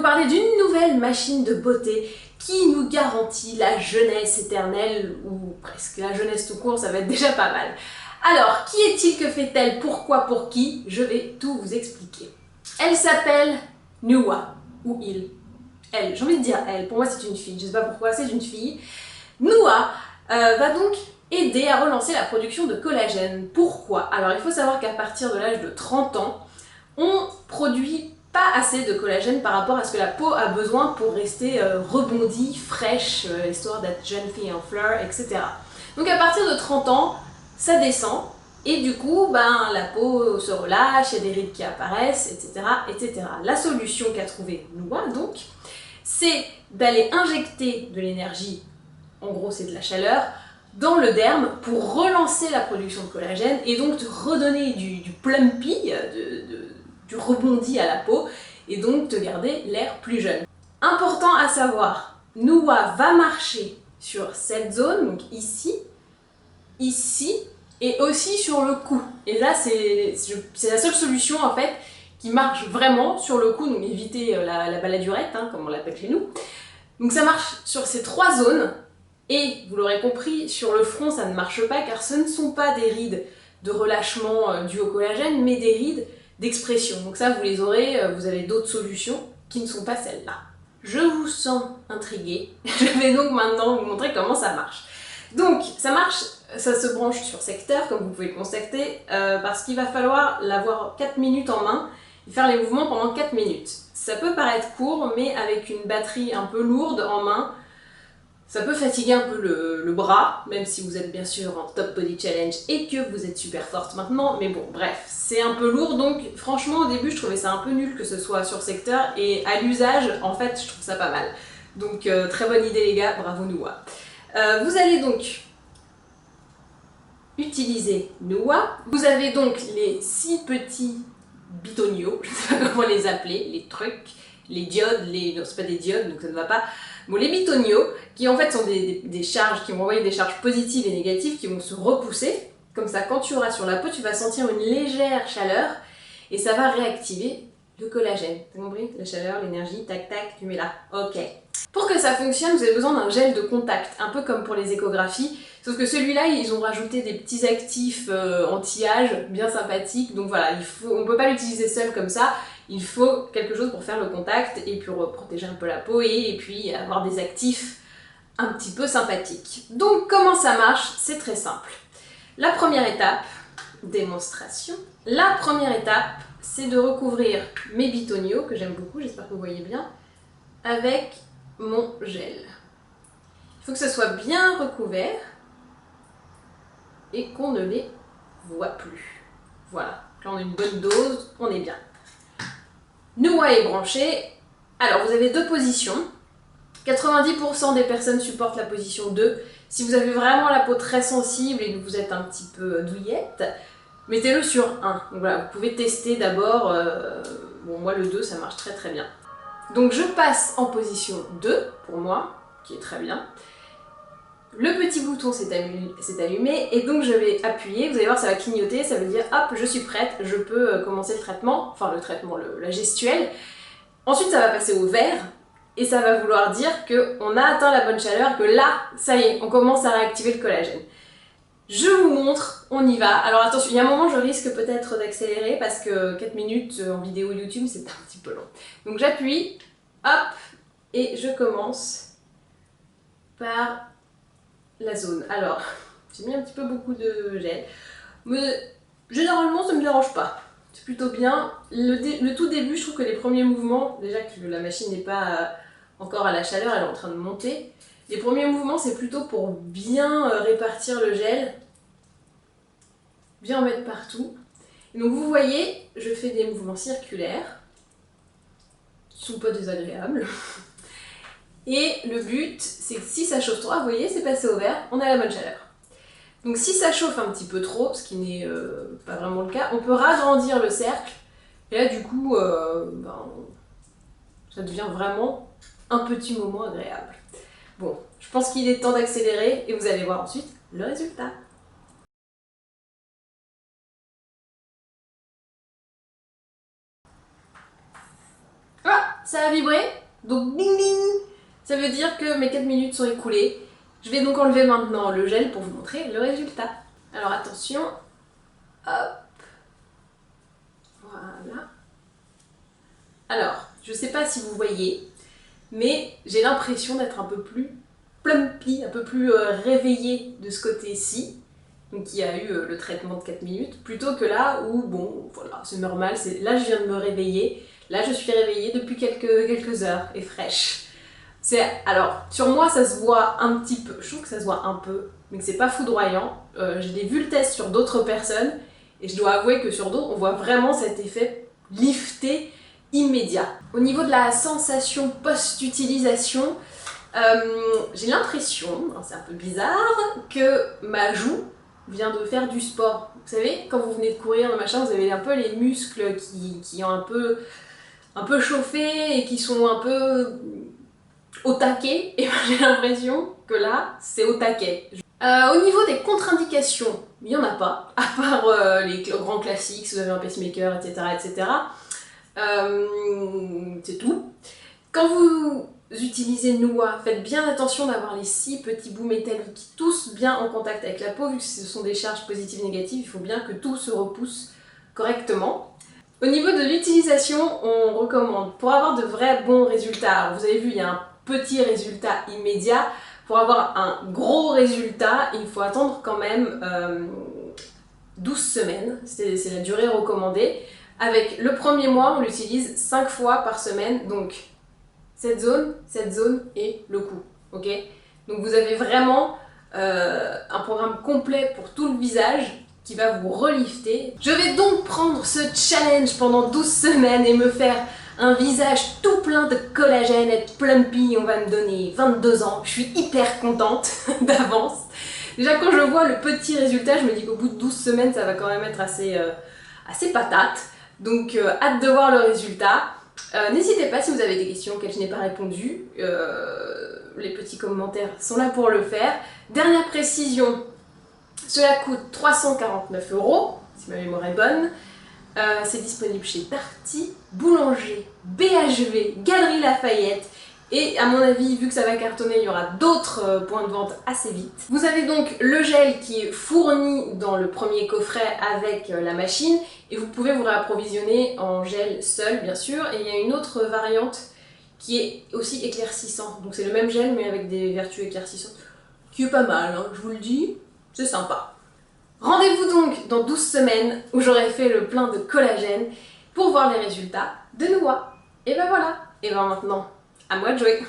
parler d'une nouvelle machine de beauté qui nous garantit la jeunesse éternelle, ou presque la jeunesse tout court, ça va être déjà pas mal. Alors, qui est-il, que fait-elle, pourquoi, pour qui? Je vais tout vous expliquer. Elle s'appelle Nua, ou il. Elle, j'ai envie de dire elle, pour moi c'est une fille, je sais pas pourquoi, c'est une fille. Nua va donc aider à relancer la production de collagène. Pourquoi? Alors il faut savoir qu'à partir de l'âge de 30 ans, on produit pas assez de collagène par rapport à ce que la peau a besoin pour rester rebondie, fraîche, histoire d'être jeune fille en fleurs, etc. Donc à partir de 30 ans, ça descend, et du coup, la peau se relâche, il y a des rides qui apparaissent, etc., etc. La solution qu'a trouvée Nua, donc, c'est d'aller injecter de l'énergie, en gros c'est de la chaleur, dans le derme pour relancer la production de collagène et donc te redonner du plumpy, du rebondi à la peau, et donc te garder l'air plus jeune. Important à savoir, Nua va marcher sur cette zone, donc ici, ici, et aussi sur le cou. Et là, c'est la seule solution en fait qui marche vraiment sur le cou, donc éviter la baladurette, hein, comme on l'appelle chez nous. Donc ça marche sur ces trois zones, et vous l'aurez compris, sur le front ça ne marche pas car ce ne sont pas des rides de relâchement dues au collagène, mais des rides d'expression. Donc ça vous les aurez, vous avez d'autres solutions qui ne sont pas celles-là. Je vous sens intrigué, je vais donc maintenant vous montrer comment ça marche. Donc ça marche, ça se branche sur secteur comme vous pouvez le constater, parce qu'il va falloir l'avoir 4 minutes en main et faire les mouvements pendant 4 minutes. Ça peut paraître court, mais avec une batterie un peu lourde en main, ça peut fatiguer un peu le bras, même si vous êtes bien sûr en top body challenge et que vous êtes super forte maintenant, mais bon, bref, c'est un peu lourd, donc franchement au début je trouvais ça un peu nul que ce soit sur secteur, et à l'usage, en fait, je trouve ça pas mal. Donc très bonne idée les gars, bravo Nua. Vous allez donc utiliser Nua. Vous avez donc les 6 petits bitoniaux, je ne sais pas comment les appeler, les trucs, les diodes, non c'est pas des diodes donc ça ne va pas. Bon, les bitoniaux, qui en fait sont des charges, qui vont envoyer des charges positives et négatives qui vont se repousser. Comme ça, quand tu auras sur la peau, tu vas sentir une légère chaleur et ça va réactiver le collagène. T'as compris? La chaleur, l'énergie, tac tac, tu mets là. Ok. Pour que ça fonctionne, vous avez besoin d'un gel de contact, un peu comme pour les échographies, sauf que celui-là, ils ont rajouté des petits actifs anti-âge bien sympathiques, donc voilà, on ne peut pas l'utiliser seul comme ça, il faut quelque chose pour faire le contact et pour protéger un peu la peau et puis avoir des actifs un petit peu sympathiques. Donc comment ça marche? C'est très simple. La première étape, démonstration, la première étape, c'est de recouvrir mes bitoniaux, que j'aime beaucoup, j'espère que vous voyez bien, avec mon gel. Il faut que ce soit bien recouvert et qu'on ne les voit plus. Voilà, là on a une bonne dose, on est bien. Nua est branché. Alors vous avez deux positions. 90% des personnes supportent la position 2. Si vous avez vraiment la peau très sensible et que vous êtes un petit peu douillette, mettez-le sur 1. Donc voilà, vous pouvez tester d'abord. Bon, moi le 2 ça marche très très bien. Donc je passe en position 2 pour moi, qui est très bien. Le petit bouton s'est allumé et donc je vais appuyer, vous allez voir ça va clignoter, ça veut dire hop je suis prête, je peux commencer le traitement, enfin le traitement, la gestuelle. Ensuite ça va passer au vert et ça va vouloir dire qu'on a atteint la bonne chaleur, que là ça y est, on commence à réactiver le collagène. Je vous montre, on y va. Alors attention, il y a un moment je risque peut-être d'accélérer parce que 4 minutes en vidéo YouTube c'est un petit peu long. Donc j'appuie, hop, et je commence par la zone. Alors, j'ai mis un petit peu beaucoup de gel, mais généralement ça ne me dérange pas. C'est plutôt bien. Le tout début, je trouve que les premiers mouvements, déjà que la machine n'est pas encore à la chaleur, elle est en train de monter. Les premiers mouvements, c'est plutôt pour bien répartir le gel, bien en mettre partout. Et donc vous voyez, je fais des mouvements circulaires, qui sont pas désagréables. Et le but, c'est que si ça chauffe trop, vous voyez, c'est passé au vert, on a la bonne chaleur. Donc si ça chauffe un petit peu trop, ce qui n'est pas vraiment le cas, on peut ragrandir le cercle. Et là, du coup, ça devient vraiment un petit moment agréable. Bon, je pense qu'il est temps d'accélérer et vous allez voir ensuite le résultat. Ah, ça a vibré, donc ding ding. Ça veut dire que mes 4 minutes sont écoulées. Je vais donc enlever maintenant le gel pour vous montrer le résultat. Alors attention, hop, voilà. Alors, je sais pas si vous voyez, mais j'ai l'impression d'être un peu plus plumpy, un peu plus réveillée de ce côté-ci. Donc qui a eu le traitement de 4 minutes, plutôt que là où, bon, voilà, c'est normal, là je viens de me réveiller, là je suis réveillée depuis quelques heures et fraîche. Alors, sur moi ça se voit un petit peu, je trouve que ça se voit un peu, mais que c'est pas foudroyant. J'ai vu le test sur d'autres personnes, et je dois avouer que sur d'autres, on voit vraiment cet effet lifté immédiat. Au niveau de la sensation post-utilisation, j'ai l'impression, c'est un peu bizarre, que ma joue vient de faire du sport. Vous savez, quand vous venez de courir, le machin, vous avez un peu les muscles qui ont un peu chauffé et qui sont un peu au taquet, et ben, j'ai l'impression que là, c'est au taquet. Au niveau des contre-indications, il n'y en a pas, à part les grands classiques, si vous avez un pacemaker, etc. etc. C'est tout. Quand vous utilisez Nua, faites bien attention d'avoir les 6 petits bouts métalliques tous bien en contact avec la peau, vu que ce sont des charges positives et négatives, il faut bien que tout se repousse correctement. Au niveau de l'utilisation, on recommande, pour avoir de vrais bons résultats, alors vous avez vu, il y a un petit résultat immédiat, pour avoir un gros résultat, il faut attendre quand même 12 semaines, c'est la durée recommandée. Avec le premier mois, on l'utilise 5 fois par semaine, donc cette zone et le cou, ok? Donc vous avez vraiment un programme complet pour tout le visage qui va vous relifter. Je vais donc prendre ce challenge pendant 12 semaines et me faire un visage tout plein de collagène, être plumpy, on va me donner 22 ans. Je suis hyper contente d'avance. Déjà quand je vois le petit résultat, je me dis qu'au bout de 12 semaines, ça va quand même être assez patate. Donc hâte de voir le résultat. N'hésitez pas si vous avez des questions auxquelles je n'ai pas répondu, les petits commentaires sont là pour le faire. Dernière précision, cela coûte 349 €, si ma mémoire est bonne. C'est disponible chez Darty, Boulanger, BHV, Galeries Lafayette. Et à mon avis, vu que ça va cartonner, il y aura d'autres points de vente assez vite. Vous avez donc le gel qui est fourni dans le premier coffret avec la machine et vous pouvez vous réapprovisionner en gel seul bien sûr. Et il y a une autre variante qui est aussi éclaircissant. Donc c'est le même gel mais avec des vertus éclaircissantes qui est pas mal, hein, je vous le dis, c'est sympa. Rendez-vous donc dans 12 semaines où j'aurai fait le plein de collagène pour voir les résultats de Nua. Et ben voilà, et ben maintenant, à moi de jouer.